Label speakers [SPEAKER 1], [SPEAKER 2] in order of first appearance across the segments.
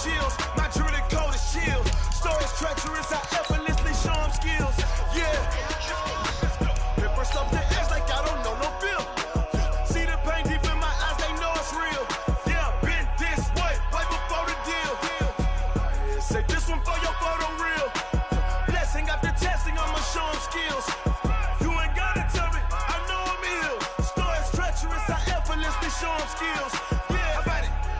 [SPEAKER 1] chills. My jewelry code is chill. Stories treacherous, I effortlessly show them skills. Yeah. Pepper stuff the edge like I don't know no bill. See the pain deep in my eyes, they know it's real. Yeah, been this way, way before the deal. Say this one for your photo reel. Blessing after testing, I'ma show them skills. You ain't gotta tell me, I know I'm ill. Stories treacherous, I effortlessly show them skills. Yeah,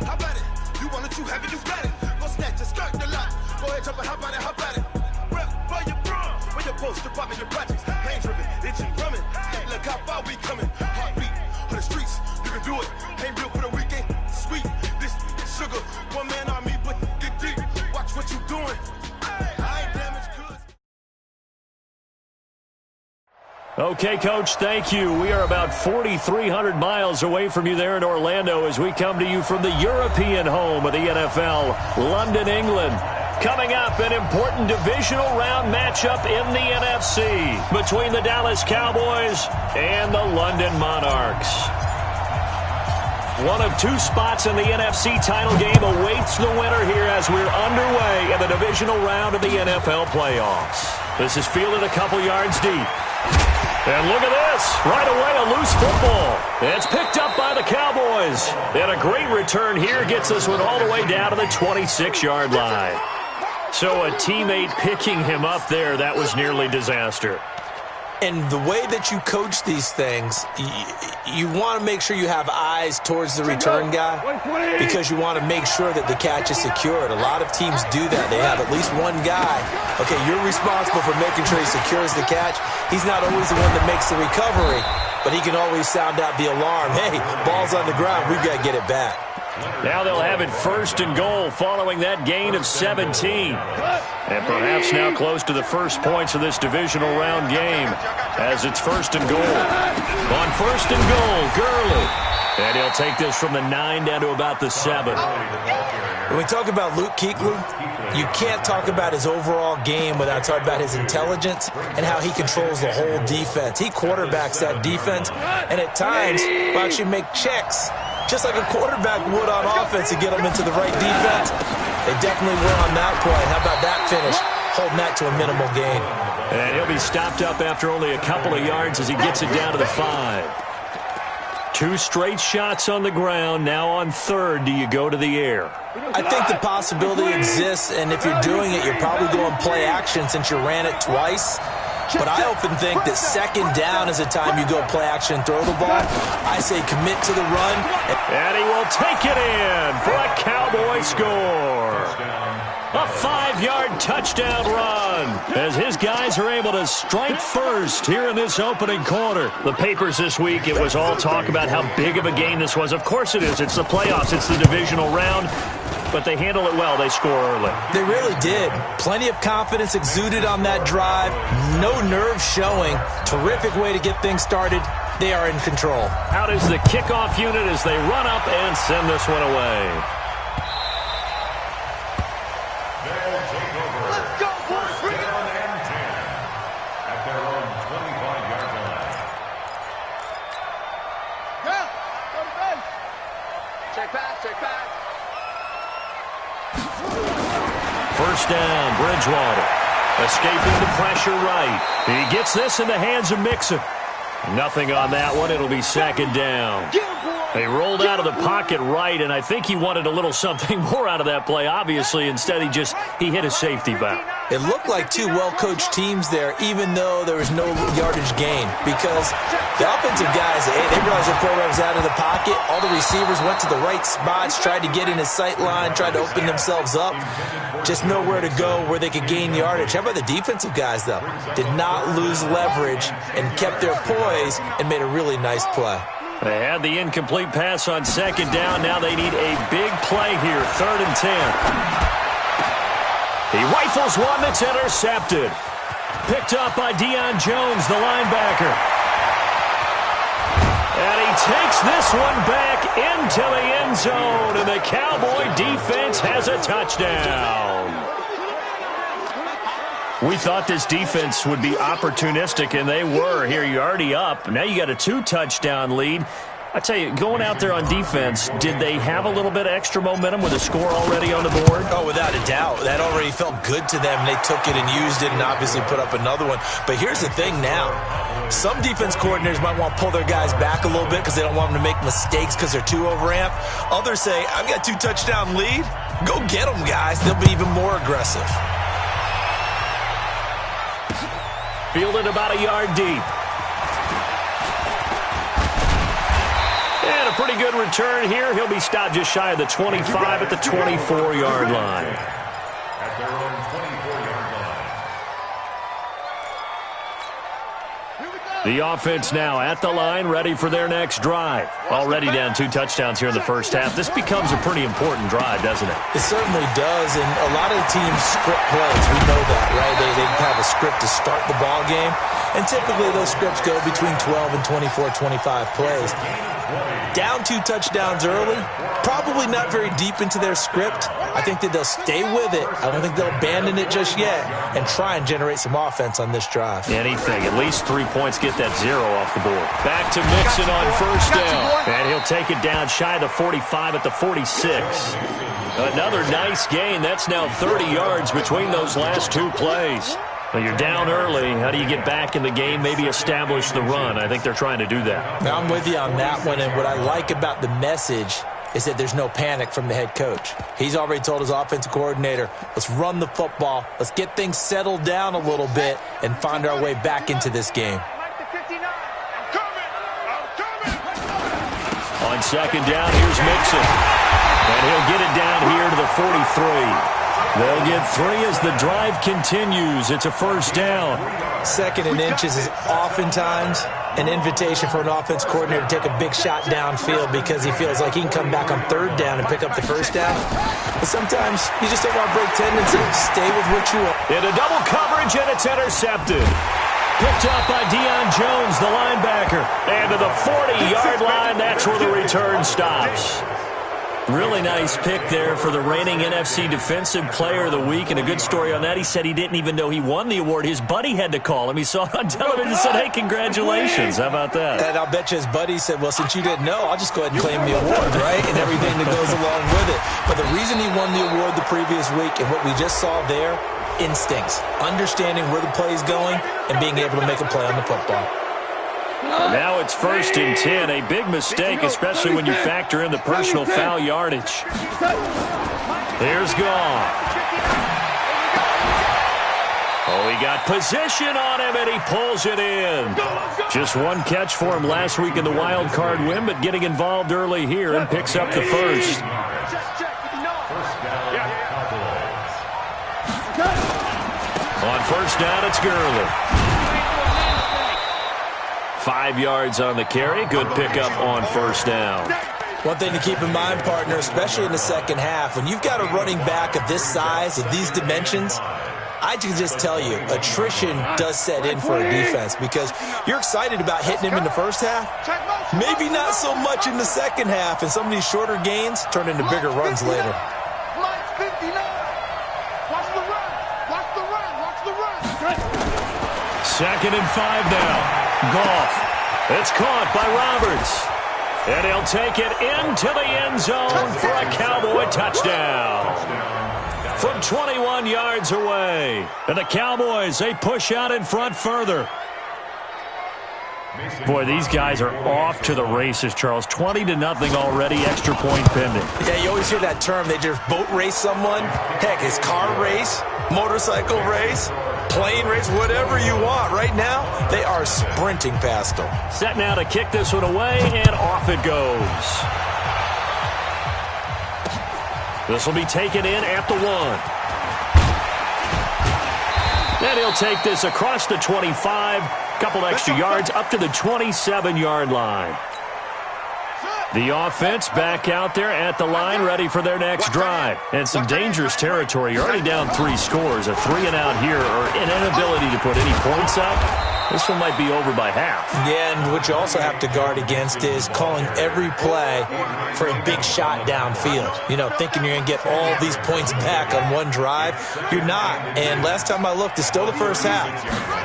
[SPEAKER 1] how about it? You want it, you have it, you got it. Go snatch it, skirt the lot. Go ahead, jump it, how about it? Rep where you from? Where you post, department, your projects. Pain driven, itching, drumming. Look how far we coming. Heartbeat on the streets, you can do it. Ain't built for the weekend. Sweet, this sugar. One man army, but get deep. Watch what you doing. I ain't damaged goods.
[SPEAKER 2] Okay, Coach, thank you. We are about 4,300 miles away from you there in Orlando as we come to you from the European home of the NFL, London, England. Coming up, an important divisional round matchup in the NFC between the Dallas Cowboys and the London Monarchs. One of two spots in the NFC title game awaits the winner here as we're underway in the divisional round of the NFL playoffs. This is fielded a couple yards deep. And look at this. Right away, a loose football. It's picked up by the Cowboys. And a great return here gets this one all the way down to the 26-yard line. So a teammate picking him up there, that was nearly disaster.
[SPEAKER 3] And the way that you coach these things, you want to make sure you have eyes towards the return guy because you want to make sure that the catch is secured. A lot of teams do that. They have at least one guy. Okay, you're responsible for making sure he secures the catch. He's not always the one that makes the recovery, but he can always sound out the alarm. Hey, ball's on the ground. We've got to get it back.
[SPEAKER 2] Now they'll have it first and goal following that gain of 17. And perhaps now close to the first points of this divisional round game as it's first and goal. On first and goal, Gurley. And he'll take this from the 9 down to about the 7.
[SPEAKER 3] When we talk about Luke Kuechly, you can't talk about his overall game without talking about his intelligence and how he controls the whole defense. He quarterbacks that defense and at times will actually make checks just like a quarterback would on offense to get them into the right defense. They definitely were on that play. How about that finish? Holding that to a minimal gain.
[SPEAKER 2] And he'll be stopped up after only a couple of yards as he gets it down to the 5. 2 straight shots on the ground. Now on third, do you go to the air?
[SPEAKER 3] I think the possibility exists, and if you're doing it, you're probably going play action since you ran it twice. But I often think that second down is the time you go play action and throw the ball. I say commit to the run.
[SPEAKER 2] And he will take it in for a Cowboy score. A 5-yard touchdown run as his guys are able to strike first here in this opening quarter. The papers this week, it was all talk about how big of a game this was. Of course it is. It's the playoffs. It's the divisional round. But they handle it well. They score early.
[SPEAKER 3] They really did. Plenty of confidence exuded on that drive. No nerves showing. Terrific way to get things started. They are in control.
[SPEAKER 2] Out is the kickoff unit as they run up and send this one away.
[SPEAKER 1] Let's go, boys. Bring it on.
[SPEAKER 4] At their own 25-yard line.
[SPEAKER 1] Yeah, go to base. Check back.
[SPEAKER 2] First down, Bridgewater. Escaping the pressure right. He gets this in the hands of Mixon. Nothing on that one. It'll be second down. They rolled out of the pocket right, and I think he wanted a little something more out of that play. Obviously, instead he hit a safety valve.
[SPEAKER 3] It looked like two well-coached teams there, even though there was no yardage gain. Because the offensive guys, they realized their quarterback was out of the pocket. All the receivers went to the right spots, tried to get in his sight line, tried to open themselves up. Just nowhere to go where they could gain yardage. How about the defensive guys, though? Did not lose leverage and kept their poise and made a really nice play.
[SPEAKER 2] They had the incomplete pass on second down. Now they need a big play here, 3rd and 10. He rifles one that's intercepted. Picked up by Deion Jones, the linebacker. And he takes this one back into the end zone, and the Cowboy defense has a touchdown. We thought this defense would be opportunistic, and they were. Here, you're already up. Now you got a 2-touchdown lead. I tell you, going out there on defense, did they have a little bit of extra momentum with a score already on the board?
[SPEAKER 3] Oh, without a doubt. That already felt good to them. They took it and used it and obviously put up another one. But here's the thing now. Some defense coordinators might want to pull their guys back a little bit because they don't want them to make mistakes because they're too overamped. Others say, I've got 2-touchdown lead. Go get them, guys. They'll be even more aggressive.
[SPEAKER 2] Fielded about a yard deep. And a pretty good return here. He'll be stopped just shy of the 25 at the 24-yard line.
[SPEAKER 4] At their own 24-yard line.
[SPEAKER 2] The offense now at the line, ready for their next drive. Already down 2 touchdowns here in the first half. This becomes a pretty important drive, doesn't it?
[SPEAKER 3] It certainly does, and a lot of teams script plays. We know that, right? They have a script to start the ball game, and typically those scripts go between 12 and 24, 25 plays. Down 2 touchdowns early, probably not very deep into their script. I think that they'll stay with it. I don't think they'll abandon it just yet and try and generate some offense on this drive.
[SPEAKER 2] Anything, at least 3 points, get that 0 off the board. Back to Mixon on first down. And he'll take it down shy of the 45 at the 46. Another nice gain. That's now 30 yards between those last 2 plays. Well, you're down early. How do you get back in the game, maybe establish the run? I think they're trying to do that.
[SPEAKER 3] Now, I'm with you on that one, and what I like about the message is that there's no panic from the head coach. He's already told his offensive coordinator, let's run the football, let's get things settled down a little bit and find our way back into this game.
[SPEAKER 2] On second down, here's Mixon. And he'll get it down here to the 43. They'll get 3 as the drive continues. It's a first down.
[SPEAKER 3] 2nd and inches is oftentimes an invitation for an offense coordinator to take a big shot downfield because he feels like he can come back on 3rd down and pick up the first down. But sometimes you just don't want to break tendency. Stay with what you want.
[SPEAKER 2] Into double coverage, and it's intercepted. Picked up by Deion Jones, the linebacker. And to the 40-yard line, that's where the return stops. Really nice pick there for the reigning NFC Defensive Player of the Week, and a good story on that. He said he didn't even know he won the award. His buddy had to call him. He saw it on television and said, hey, congratulations. How about that?
[SPEAKER 3] And I'll bet you his buddy said, well, since you didn't know, I'll just go ahead and claim the award, right? And everything that goes along with it. But the reason he won the award the previous week and what we just saw there, instincts, understanding where the play is going and being able to make a play on the football.
[SPEAKER 2] Now it's 1st and 10. A big mistake, especially when you factor in the personal foul yardage. Here's Goff. Oh, he got position on him, and he pulls it in. Just 1 catch for him last week in the wild card win, but getting involved early here and picks up the first. On first down, it's Gurley. 5 yards on the carry. Good pickup on first down.
[SPEAKER 3] One thing to keep in mind, partner, especially in the second half, when you've got a running back of this size, of these dimensions, I can just tell you, attrition does set in for a defense because you're excited about hitting him in the first half. Maybe not so much in the second half, and some of these shorter gains turn into bigger runs later.
[SPEAKER 2] Second and 5 now. Goff. It's caught by Roberts. And he'll take it into the end zone for a Cowboy touchdown. From 21 yards away. And the Cowboys, they push out in front further. Boy, these guys are off to the races, Charles. 20-0 already, extra point pending.
[SPEAKER 3] Yeah, you always hear that term. They just boat race someone. Heck, it's car race, motorcycle race, plane race, whatever you want. Right now, they are sprinting past them.
[SPEAKER 2] Set now to kick this one away, and off it goes. This will be taken in at the 1. And he'll take this across the 25, couple extra yards, up to the 27-yard line. The offense back out there at the line, ready for their next drive. And some dangerous territory. You're already down 3 scores. A 3-and-out here, or an inability to put any points up. This one might be over by half.
[SPEAKER 3] Yeah, and what you also have to guard against is calling every play for a big shot downfield. You know, thinking you're going to get all these points back on one drive. You're not. And last time I looked, it's still the first half.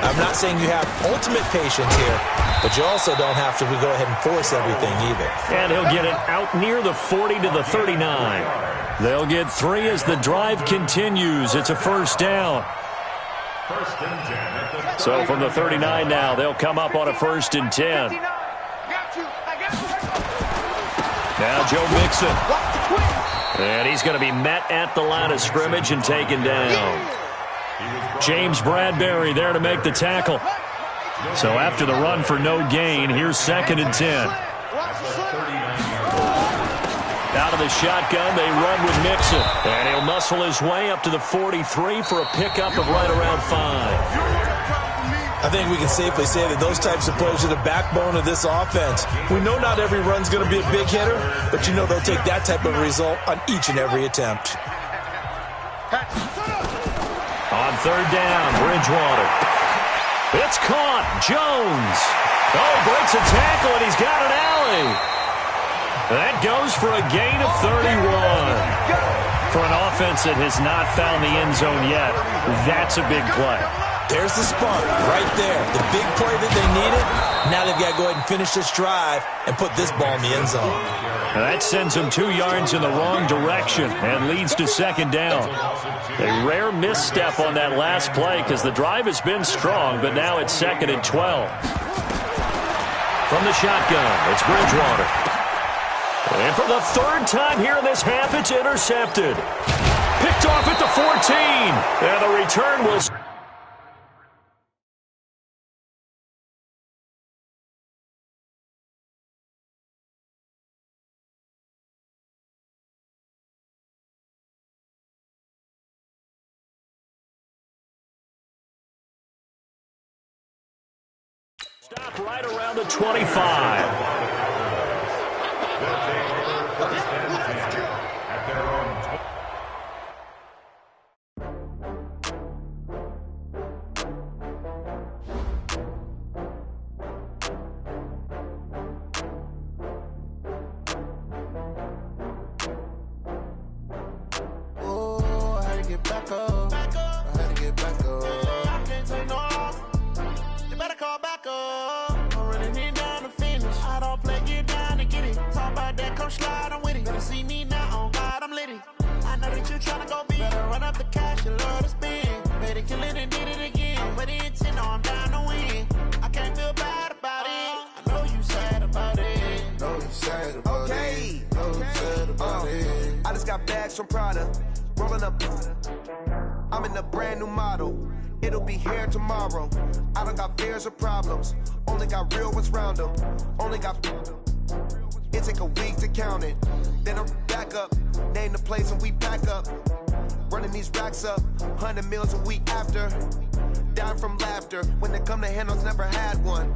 [SPEAKER 3] I'm not saying you have ultimate patience here, but you also don't have to go ahead and force everything either. And
[SPEAKER 2] he'll get it out near the 40 to the 39. They'll get 3 as the drive continues. It's a first down.
[SPEAKER 4] First and 10.
[SPEAKER 2] So from the 39 now, they'll come up on a 1st and 10. Now Joe Mixon. And he's going to be met at the line of scrimmage and taken down. James Bradbury there to make the tackle. So after the run for no gain, here's 2nd and 10. Out of the shotgun, they run with Mixon. And he'll muscle his way up to the 43 for a pickup of right around 5.
[SPEAKER 3] I think we can safely say that those types of plays are the backbone of this offense. We know not every run's going to be a big hitter, but you know they'll take that type of result on each and every attempt.
[SPEAKER 2] On 3rd down, Bridgewater. It's caught. Jones. Oh, breaks a tackle, and he's got an alley. That goes for a gain of 31. For an offense that has not found the end zone yet, that's a big play.
[SPEAKER 3] There's the spark right there. The big play that they needed. Now they've got to go ahead and finish this drive and put this ball in the end zone.
[SPEAKER 2] That sends them 2 yards in the wrong direction and leads to 2nd down. A rare misstep on that last play because the drive has been strong, but now it's 2nd and 12. From the shotgun, it's Bridgewater. And for the 3rd time here in this half, it's intercepted. Picked off at the 14. And the return will... Stop right around the 25.
[SPEAKER 5] From Prada, rolling up. I'm in a brand new model. It'll be here tomorrow. I don't got fears or problems. Only got real ones round them. Only got. It take a week to count it. Then I'm back up. Name the place and we pack up. Running these racks up. 100 meals a week after. Down from laughter. When they come to handles, never had one.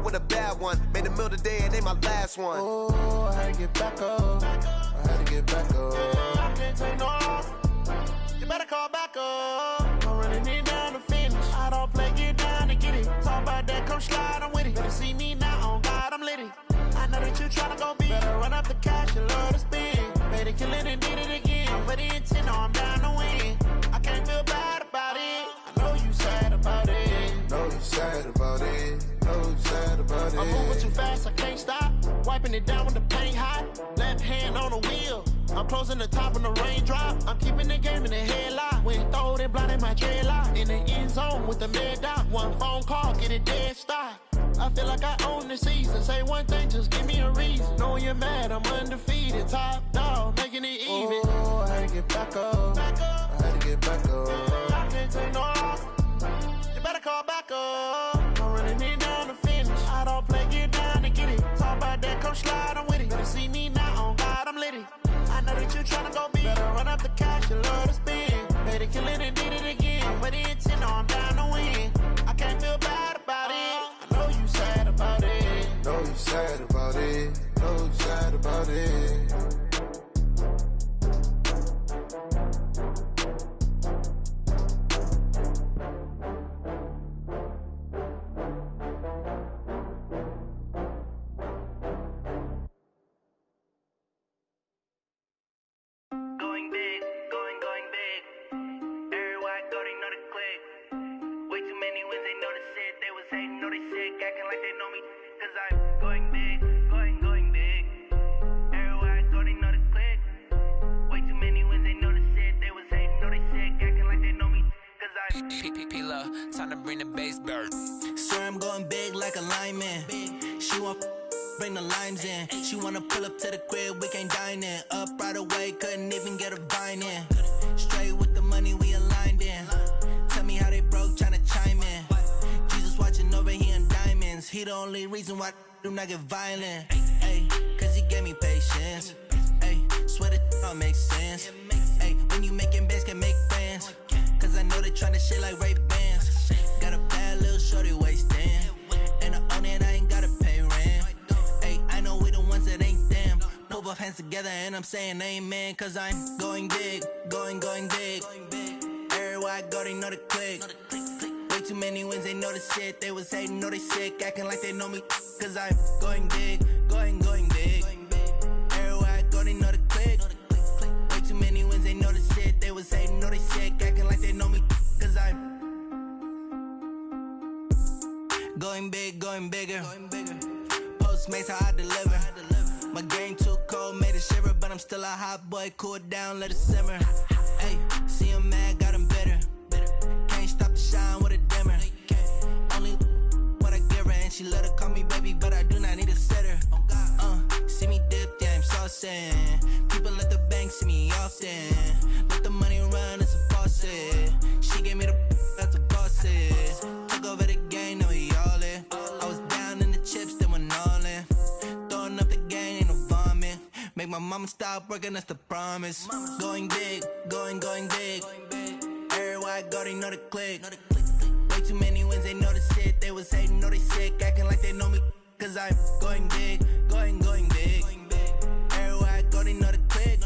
[SPEAKER 5] With a bad one. Made a meal today and ain't my last one. Oh, I had to get back up. I had to get back up. I can't take no off. You better call back up. I'm running it down to finish. I don't play, get down to get it. Talk about that, come slide, I'm with it. Better see me now, on God, I'm litty. I know that you tryna go big. Better run up the cash, you love to spend. Better kill it and did it again. But the intent, no, I'm down to win. I can't feel bad about it. I know you sad about it. Know you sad about it. Know you sad about it. I'm moving too fast, I can't stop. Wiping it down with the paint hot. Left hand on the wheel. I'm closing the top when the raindrop. I'm keeping the game in the headlock. When throw it blind in my dreadlock. In the end zone with the mad dot. One phone call, get it dead stop. I feel like I own the season. Say one thing, just give me a reason. Knowing you're mad, I'm undefeated. Top dog, making it even. Oh, I had to get back up. I had to get back up. I can't take no off. You better call back up. I'm running it down to finish. I don't play, get down to get it. Talk about that, come slide, I'm with it. Better see me now, on God, I'm litty. I know that you tryna go big. Better run up the cash, you love to spend. Better kill it and did it again. But the intent, no, I'm down to win. I can't feel bad about it. I know you sad about it. Know you sad about it. Know you sad about it.
[SPEAKER 6] love, time to bring the bass bird.
[SPEAKER 7] Swear I'm going big like a lineman. She want bring the limes in. She wanna pull up to the crib, we can't dine in. Up right away, couldn't even get a vine in. Straight with the money we aligned in. Tell me how they broke, tryna chime in. Jesus watching over, he in diamonds. He the only reason why I do not get violent. Ay, cause he gave me patience. Ay, swear that all makes sense. Ay, when you making bands, can make plans. Cause I know they tryna shit like Ray-Bans. Got a bad little shorty wasting. And I own it, I ain't gotta pay rent. Ay, I know we the ones that ain't them. Pull both hands together and I'm saying amen. Cause I'm going big, going big. Everywhere I go, they know the click. Way too many wins, they know the shit. They was hating, know they sick, acting like they know me. Cause I'm going big, going big. Everywhere I go, they know the click. Way too many wins, they know the shit. They was hating, know they sick, acting like they know me. Cause I'm going big, going bigger. Postmates, how I deliver. My game too cold, made it shiver. But I'm still a hot boy, cool it down, let it simmer. Hey, see him mad, got him bitter. Can't stop the shine with a dimmer. Only what I give her, and she let her call me baby, but I do not need a sitter. See me dip, yeah, I'm saucing. People at the bank see me often. Let the money run, it's a faucet. She gave me the that's a bosses. Took over the game, now we all in. I was down in the chips, then went all in. Throwing up the game, ain't no vomit. Make my mama stop working, that's the promise. Going big, going big. Everywhere I go, they know the click. Way too many wins, they know the shit. They was hating, know they sick, acting like they know me. Cause I'm going big, going big. Everywhere I go, they know the click.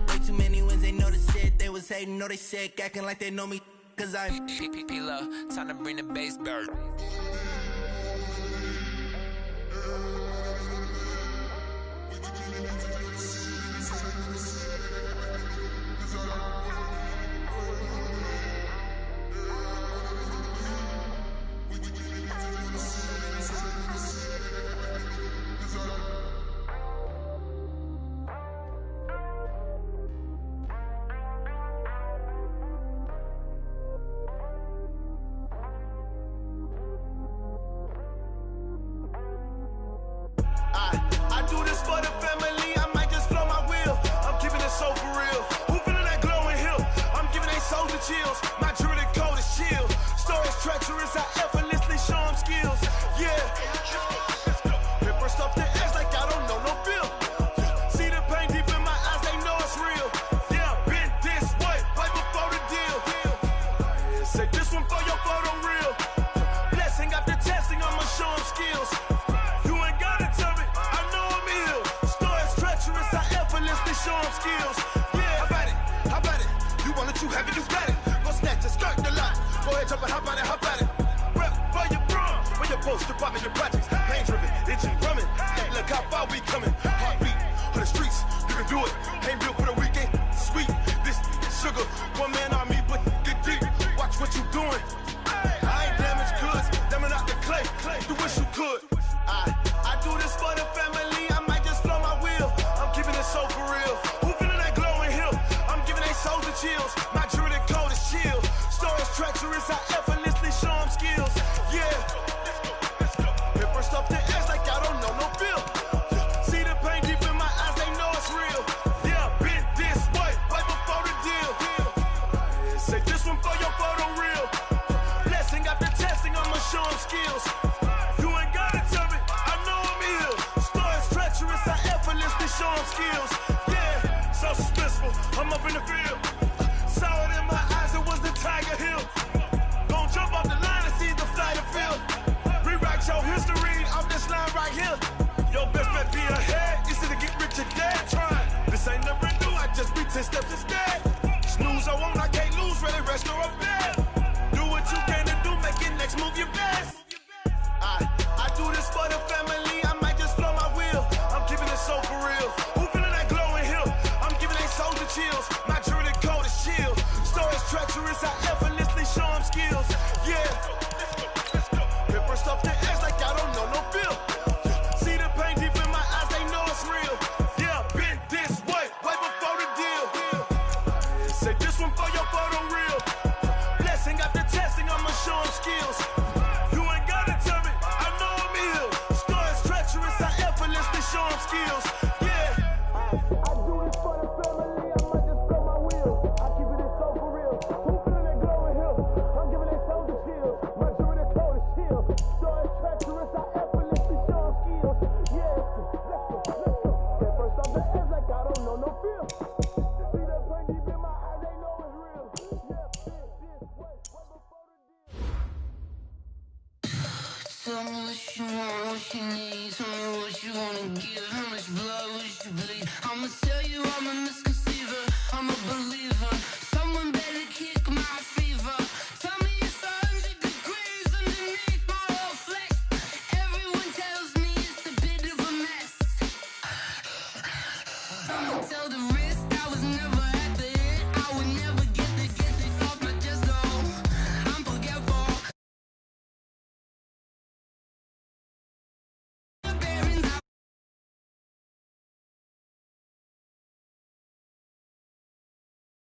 [SPEAKER 7] Way too many wins, they know the shit. They was hating, know they sick, acting like they know me. Cause I'm
[SPEAKER 6] Love, time to bring the bass bird.
[SPEAKER 1] I do this for the family, I might just blow my wheel. I'm keeping it so for real. Who feeling that glowing hill? I'm giving they souls the chills. My jewelry cold is chill. Stories treacherous, I effortlessly show them skills. Yeah. Paper stuff the edge like I don't know no feel. See the pain deep in my eyes, they know it's real. Yeah, been this way, right before the deal. Say this one for your photo reel. Blessing after testing, I'ma show them skills. You ain't gotta tell me, I know I'm ill. Stories treacherous, I effortlessly show them skills. Yeah, how about it? You want it, you have it, you got it. Go snatch it, skirt the lot. Go ahead, jump it, how about it? Rep where you from, where your post, department, your projects. Pain driven, engine drumming. Look how far we coming. Heartbeat on the streets, you can do it. Ain't built for the weekend, sweet. This sugar, one man army, but get deep. Watch what you doing. I ain't damaged goods, damn out the clay. You wish you could. I do this for the family, I might just blow my wheel. I'm keeping it so for real. Who feeling that glowing hill? I'm giving they souls the chills. My jewelry cold is chill. Stories treacherous, I effortlessly show them skills. Yeah. Paper stuff the edge like I don't know no feel. See the pain deep in my eyes, they know it's real. Yeah, been this way, right before the deal. Say this one for your photo reel. Blessing after testing, I'ma show them skills. You ain't gotta tell me, I know I'm ill. Stories treacherous, I effortlessly show them skills. Yeah, so suspenseful, I'm up in the field. Saw it in my eyes, it was the Tiger Hill. Gon' jump off the line and see the flight of field. Rewrite your history off this line right here. Your best bet be ahead, easy to get rich or dead. Trying, this ain't never new, I just be 10 steps instead. Snooze I won't, I can't lose, ready, rest or up bed. Do what you can to do, make it next move your best. I do this for the family, I might just blow my wheel. I'm keeping it so for real. Who feeling that glowing hill? I'm giving they souls the chills. My jewelry cold is chill. Stories treacherous, I effortlessly show them skills. Yeah. Paper stuff the edge like I don't know no feel. See the pain deep in my eyes, they know it's real. Yeah, been this way, right before the deal. Say this one for your photo reel. Blessing after testing, I'ma skills. You ain't gotta tell me, I know I'm ill. Star is treacherous, I effortlessly show him skills. Yeah. I do this for the family, I might just spell my wheels. I keep it in so for real. Who feeling that glowing hill? I'm giving they soldier chills. My jewelry the coldest chill. Star is treacherous, I effortlessly show him skills. Yeah, let's go. At first off the edge like I don't know no fear. See that pain deep in my eyes, they know it's real. Yeah, this, way before the deal.
[SPEAKER 8] Tell me what you want, what you need. Tell me what you wanna give. How much blood would you bleed? I'ma tell you I'm a misconceiver. I'm a believer.